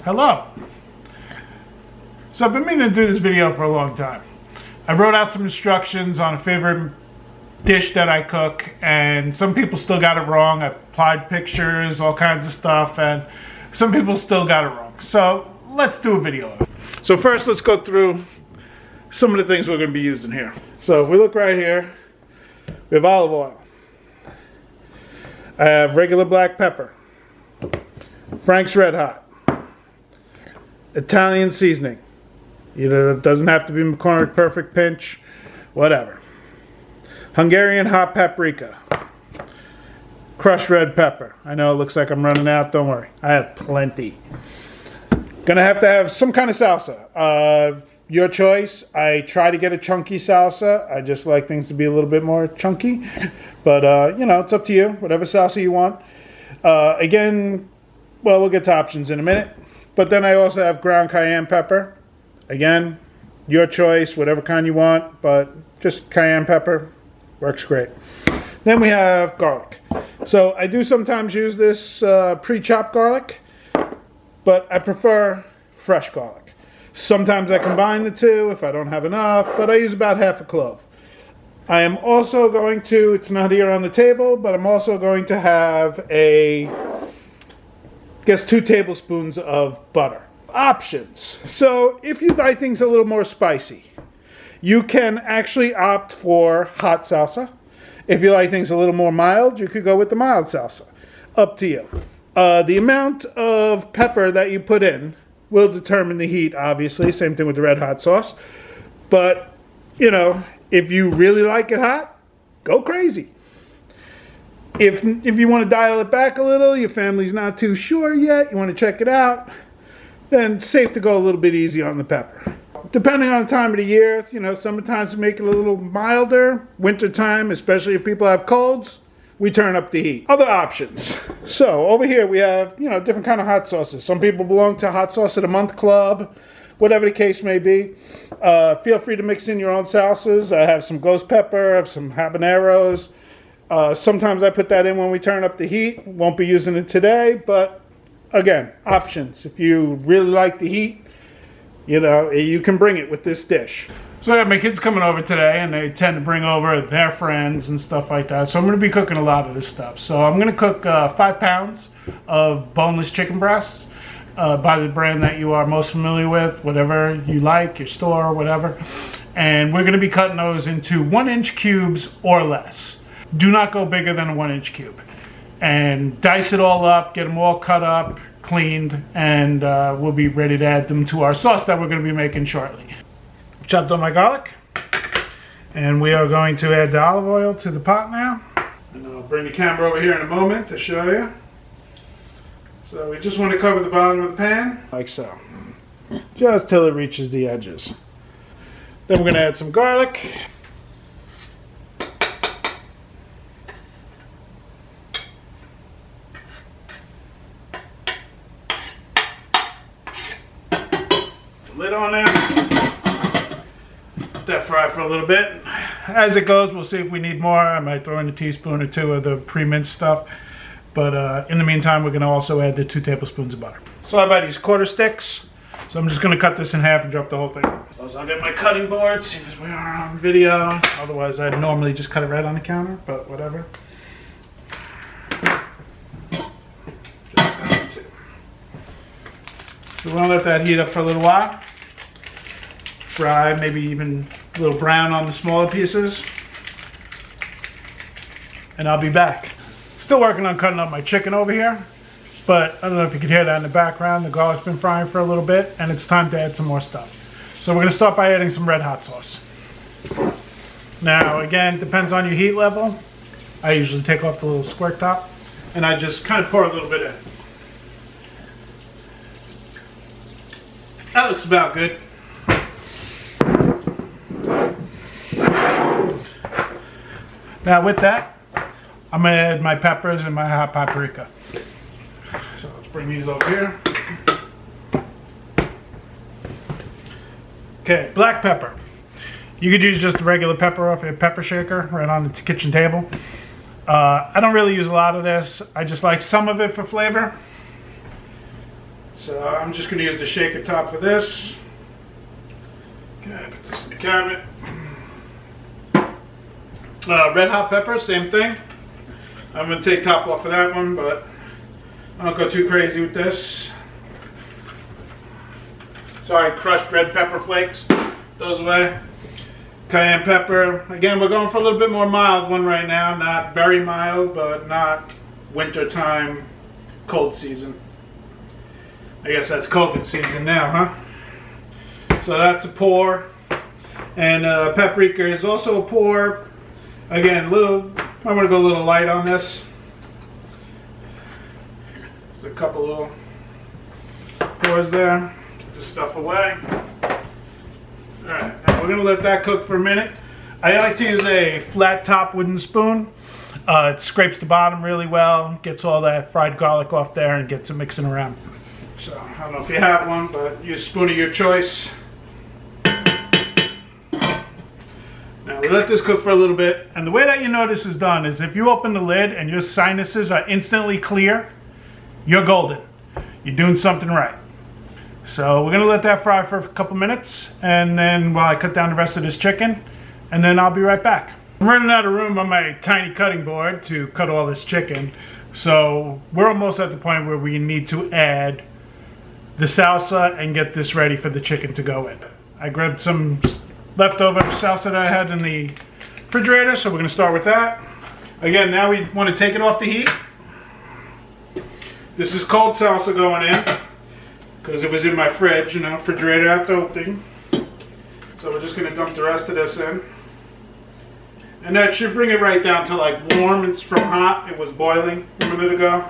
Hello. So I've been meaning to do this video for a long time. I wrote out some instructions on a favorite dish that I cook, and some people still got it wrong. I applied pictures, all kinds of stuff, and some people still got it wrong. So let's do a video of it. So first, let's go through some of the things we're going to be using here. So if we look right here, we have olive oil. I have regular black pepper, Frank's Red Hot, Italian seasoning. It doesn't have to be McCormick Perfect Pinch, whatever. Hungarian Hot Paprika, crushed red pepper. I know it looks like I'm running out, don't worry. I have plenty. Gonna have to have some kind of salsa. Your choice. I try to get a chunky salsa. I just like things to be a little bit more chunky. But, you know, it's up to you. Whatever salsa you want. Again, well, we'll get to options in a minute. But then I also have ground cayenne pepper. Again, your choice, whatever kind you want. But just cayenne pepper works great. Then we have garlic. So I do sometimes use this pre-chopped garlic. But I prefer fresh garlic. Sometimes I combine the two if I don't have enough, but I use about half a clove. I am also going to, it's not here on the table, but I'm also going to have I guess 2 tablespoons of butter. Options. So if you like things a little more spicy, you can actually opt for hot salsa. If you like things a little more mild, you could go with the mild salsa. Up to you. The amount of pepper that you put in will determine the heat, obviously. Same thing with the red hot sauce. But, you know, if you really like it hot, go crazy. If you want to dial it back a little, your family's not too sure yet, you want to check it out, then it's safe to go a little bit easy on the pepper. Depending on the time of the year, you know, summertimes we make it a little milder. Wintertime, especially if people have colds, we turn up the heat. Other options. So over here we have, you know, different kind of hot sauces. Some people belong to Hot Sauce of the Month Club, whatever the case may be. Feel free to mix in your own salsas. I have some ghost pepper, I have some habaneros. Sometimes I put that in when we turn up the heat. Won't be using it today, but again, options. If you really like the heat, you know, you can bring it with this dish. So I got my kids coming over today, and they tend to bring over their friends and stuff like that. So I'm going to be cooking a lot of this stuff. So I'm going to cook 5 pounds of boneless chicken breasts by the brand that you are most familiar with, whatever you like, your store, whatever. And we're going to be cutting those into 1-inch cubes or less. Do not go bigger than a 1-inch cube. And dice it all up, get them all cut up, cleaned, and we'll be ready to add them to our sauce that we're going to be making shortly. Chopped up my garlic, and we are going to add the olive oil to the pot now. And I'll bring the camera over here in a moment to show you. So we just want to cover the bottom of the pan, like so, just till it reaches the edges. Then we're going to add some garlic. Lid on there. That fry for a little bit. As it goes, we'll see if we need more. I might throw in a teaspoon or 2 of the pre-minced stuff. But in the meantime, we're going to also add the 2 tablespoons of butter. So I buy these quarter sticks. So I'm just going to cut this in half and drop the whole thing. So I'll get my cutting board, seeing as we are on video. Otherwise, I'd normally just cut it right on the counter, but whatever. So we're going to let that heat up for a little while. Fry, maybe even a little brown on the smaller pieces. And I'll be back. Still working on cutting up my chicken over here. But I don't know if you could hear that in the background. The garlic's been frying for a little bit, and it's time to add some more stuff. So we're going to start by adding some red hot sauce. Now, again, depends on your heat level. I usually take off the little squirt top, and I just kind of pour a little bit in. That looks about good. Now with that, I'm going to add my peppers and my hot paprika. So let's bring these over here. Okay, black pepper. You could use just a regular pepper off your pepper shaker right on the kitchen table. I don't really use a lot of this. I just like some of it for flavor. So I'm just going to use the shaker top for this. Okay, put this in the cabinet. Red hot pepper, same thing. I'm going to take top off of that one, but I don't go too crazy with this. Sorry, crushed red pepper flakes. Those away. Cayenne pepper. Again, we're going for a little bit more mild one right now. Not very mild, but not winter time, cold season. I guess that's COVID season now, huh? So that's a pour. And paprika is also a pour. Again, I'm going to go a little light on this. Just a couple little pours there. Get this stuff away. Alright, now we're going to let that cook for a minute. I like to use a flat top wooden spoon. It scrapes the bottom really well, gets all that fried garlic off there and gets it mixing around. So, I don't know if you have one, but use a spoon of your choice. Now we let this cook for a little bit, and the way that you know this is done is if you open the lid and your sinuses are instantly clear, you're golden. You're doing something right. So we're going to let that fry for a couple minutes, and then while I cut down the rest of this chicken, and then I'll be right back. I'm running out of room on my tiny cutting board to cut all this chicken, so we're almost at the point where we need to add the salsa and get this ready for the chicken to go in. I grabbed some leftover salsa that I had in the refrigerator, so we're going to start with that. Again, now we want to take it off the heat. This is cold salsa going in because it was in my fridge, refrigerator after opening. So we're just going to dump the rest of this in. And that should bring it right down to like warm. It's from hot. It was boiling a minute ago.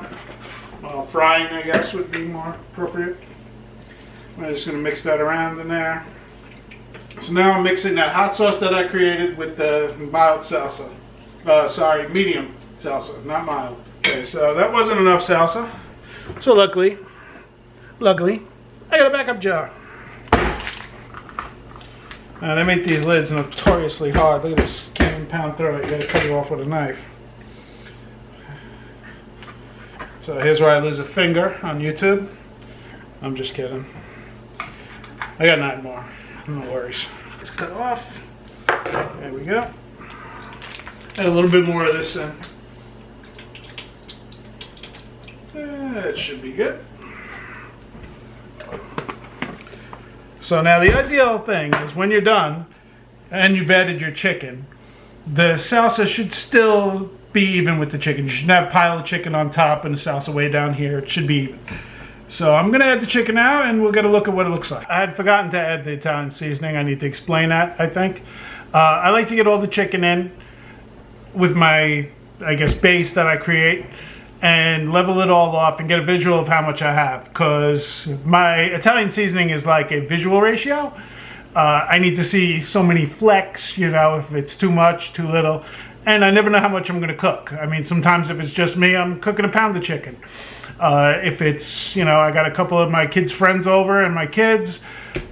Well, frying, I guess, would be more appropriate. I'm just going to mix that around in there. So now I'm mixing that hot sauce that I created with the mild salsa. Medium salsa, not mild. Okay, so that wasn't enough salsa. So luckily, I got a backup jar. They make these lids notoriously hard. Look at this, can't even pound through it. You gotta cut it off with a knife. So here's where I lose a finger on YouTube. I'm just kidding. I got 9 more. No worries. Just cut off. There we go. Add a little bit more of this in. That should be good. So now the ideal thing is when you're done and you've added your chicken, the salsa should still be even with the chicken. You shouldn't have a pile of chicken on top and the salsa way down here. It should be even. So I'm going to add the chicken now and we'll get a look at what it looks like. I had forgotten to add the Italian seasoning. I need to explain that, I think. I like to get all the chicken in with my, I guess, base that I create and level it all off and get a visual of how much I have, because my Italian seasoning is like a visual ratio. I need to see so many flecks, if it's too much, too little, and I never know how much I'm going to cook. I mean, sometimes if it's just me, I'm cooking a pound of chicken. If it's, I got a couple of my kids' friends over and my kids,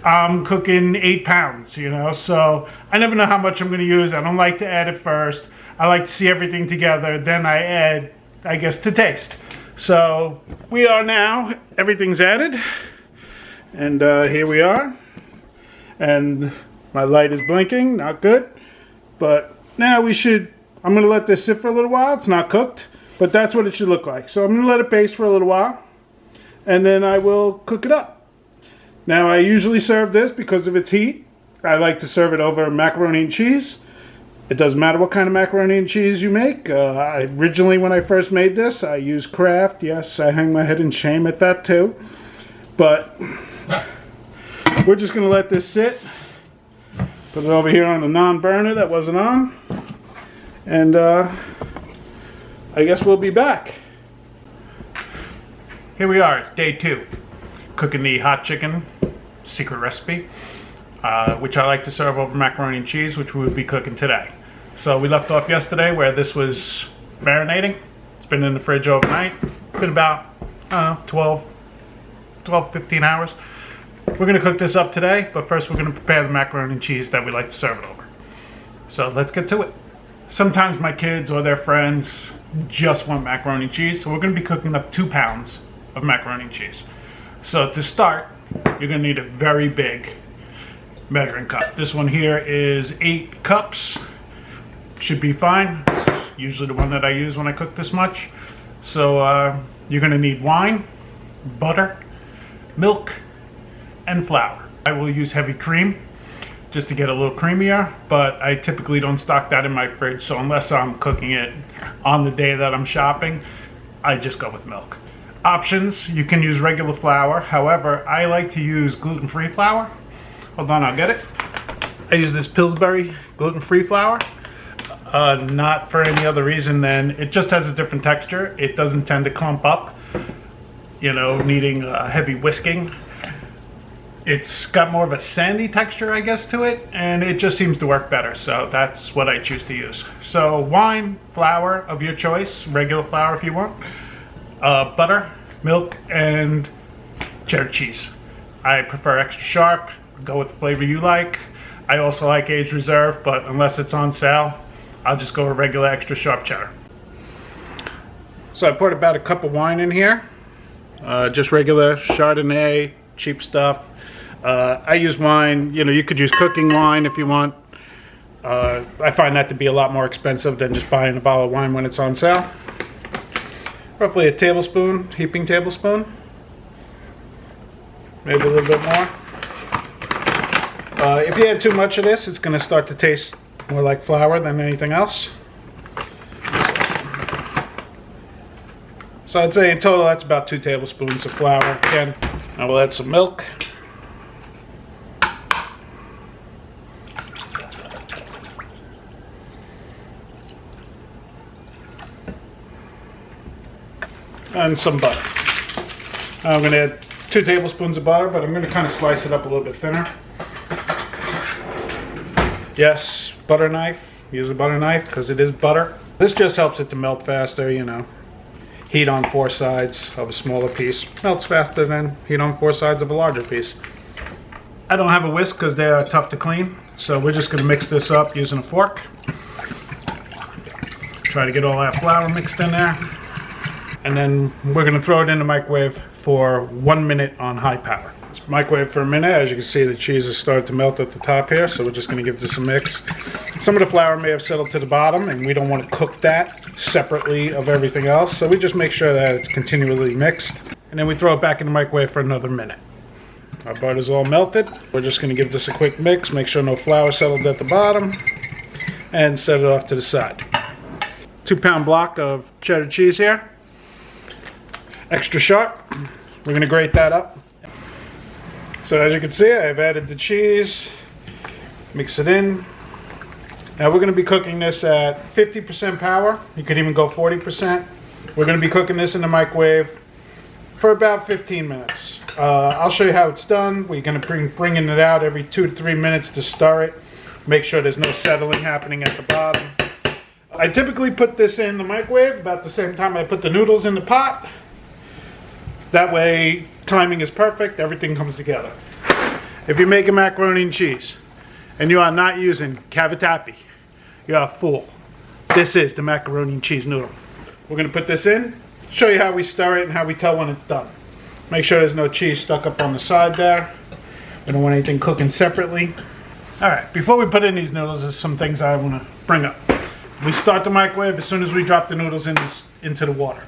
I'm cooking 8 pounds, so I never know how much I'm going to use. I don't like to add it first. I like to see everything together, then I add, I guess, to taste. So we are now, everything's added, and here we are, and my light is blinking, not good, but now I'm going to let this sit for a little while. It's not cooked, but that's what it should look like. So I'm going to let it base for a little while, and then I will cook it up. Now I usually serve this because of its heat. I like to serve it over macaroni and cheese. It doesn't matter what kind of macaroni and cheese you make. Originally, when I first made this, I used Kraft. Yes, I hang my head in shame at that too. But we're just going to let this sit. Put it over here on the non-burner that wasn't on. And I guess we'll be back. Here we are, day 2. Cooking the hot chicken, secret recipe, which I like to serve over macaroni and cheese, which we will be cooking today. So we left off yesterday where this was marinating. It's been in the fridge overnight. Been about, 12, 15 hours. We're going to cook this up today, but first we're going to prepare the macaroni and cheese that we like to serve it over. So let's get to it. Sometimes my kids or their friends just want macaroni and cheese, so we're going to be cooking up 2 pounds of macaroni and cheese. So to start, you're gonna need a very big measuring cup. This one here is 8 cups. Should be fine. It's usually the one that I use when I cook this much. So you're gonna need wine, butter, milk, and flour. I will use heavy cream just to get a little creamier, but I typically don't stock that in my fridge, so unless I'm cooking it on the day that I'm shopping, I just go with milk. Options, you can use regular flour. However, I like to use gluten-free flour. Hold on, I'll get it. I use this Pillsbury gluten-free flour. Not for any other reason than it just has a different texture. It doesn't tend to clump up, you know, needing heavy whisking. It's got more of a sandy texture, I guess, to it, and it just seems to work better, so that's what I choose to use. So wine, flour of your choice, regular flour if you want, butter, milk, and cheddar cheese. I prefer extra sharp, go with the flavor you like. I also like Aged Reserve, but unless it's on sale, I'll just go with regular extra sharp cheddar. So I poured about a cup of wine in here, just regular Chardonnay, cheap stuff. I use wine, you know, you could use cooking wine if you want. I find that to be a lot more expensive than just buying a bottle of wine when it's on sale. Roughly a tablespoon, heaping tablespoon. Maybe a little bit more. If you add too much of this, it's going to start to taste more like flour than anything else. So I'd say in total that's about 2 tablespoons of flour. Again, I will add some milk. And some butter. I'm going to add 2 tablespoons of butter, but I'm going to kind of slice it up a little bit thinner. Yes, butter knife. Use a butter knife because it is butter. This just helps it to melt faster, you know. Heat on 4 sides of a smaller piece melts faster than heat on 4 sides of a larger piece. I don't have a whisk because they are tough to clean, so we're just going to mix this up using a fork. Try to get all that flour mixed in there. And then we're going to throw it in the microwave for 1 minute on high power. Let's microwave for a minute. As you can see, the cheese has started to melt at the top here, so we're just going to give this a mix. Some of the flour may have settled to the bottom, and we don't want to cook that separately of everything else, so we just make sure that it's continually mixed. And then we throw it back in the microwave for another minute. Our butter's all melted. We're just going to give this a quick mix, make sure no flour settled at the bottom, and set it off to the side. 2-pound block of cheddar cheese here. Extra sharp. We're going to grate that up. So as you can see, I've added the cheese, mix it in. Now we're going to be cooking this at 50% power. You could even go 40%. We're going to be cooking this in the microwave for about 15 minutes. I'll show you how it's done. We're going to bringing it out every 2 to 3 minutes to stir it. Make sure there's no settling happening at the bottom. I typically put this in the microwave about the same time I put the noodles in the pot. That way, timing is perfect, everything comes together. If you're making macaroni and cheese, and you are not using cavatappi, you're a fool. This is the macaroni and cheese noodle. We're gonna put this in, show you how we stir it and how we tell when it's done. Make sure there's no cheese stuck up on the side there. We don't want anything cooking separately. All right, before we put in these noodles, there's some things I wanna bring up. We start the microwave as soon as we drop the noodles into the water.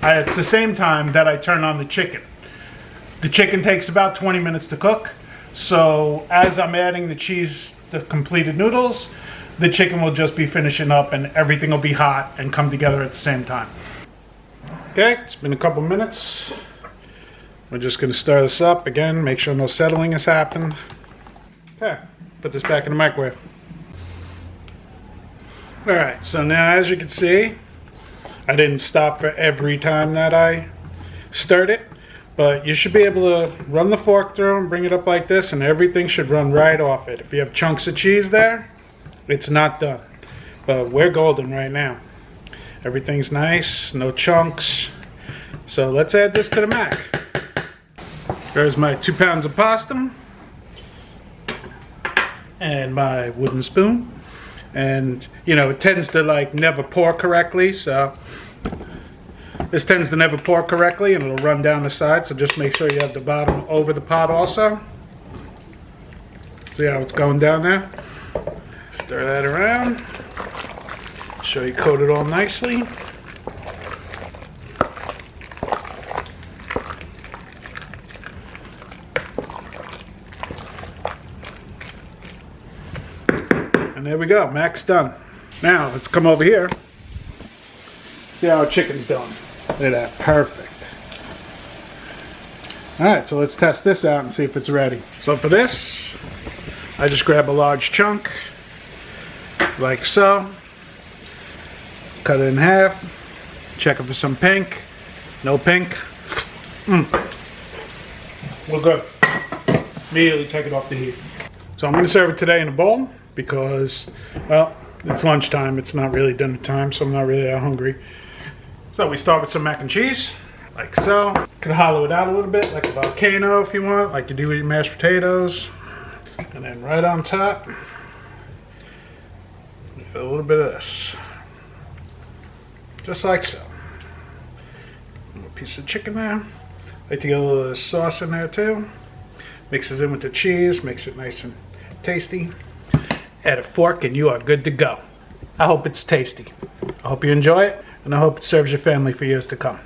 It's the same time that I turn on the chicken. The chicken takes about 20 minutes to cook. So as I'm adding the cheese, the completed noodles, the chicken will just be finishing up and everything will be hot and come together at the same time. Okay, it's been a couple minutes. We're just going to stir this up again, make sure no settling has happened. Okay, put this back in the microwave. Alright, so now as you can see, I didn't stop for every time that I stirred it, but you should be able to run the fork through and bring it up like this and everything should run right off it. If you have chunks of cheese there, it's not done. But we're golden right now. Everything's nice, no chunks. So let's add this to the mac. There's my 2 pounds of pasta and my wooden spoon. And you know, it tends to like never pour correctly, so This tends to never pour correctly and it'll run down the side, so just make sure you have the bottom over the pot also. See how it's going down there? Stir that around. Show you coat it all nicely. And there we go, max done. Now let's come over here. See how our chicken's doing. Look at that, perfect. Alright, so let's test this out and see if it's ready. So for this, I just grab a large chunk, like so. Cut it in half. Check it for some pink. No pink. We're good. Immediately take it off the heat. So I'm going to serve it today in a bowl because, well, it's lunchtime. It's not really dinner time, so I'm not really that hungry. So we start with some mac and cheese, like so. You can hollow it out a little bit, like a volcano if you want, like you do with your mashed potatoes. And then right on top, a little bit of this. Just like so. A piece of chicken there. Like to get a little sauce in there too. Mixes in with the cheese, makes it nice and tasty. Add a fork and you are good to go. I hope it's tasty. I hope you enjoy it, and I hope it serves your family for years to come.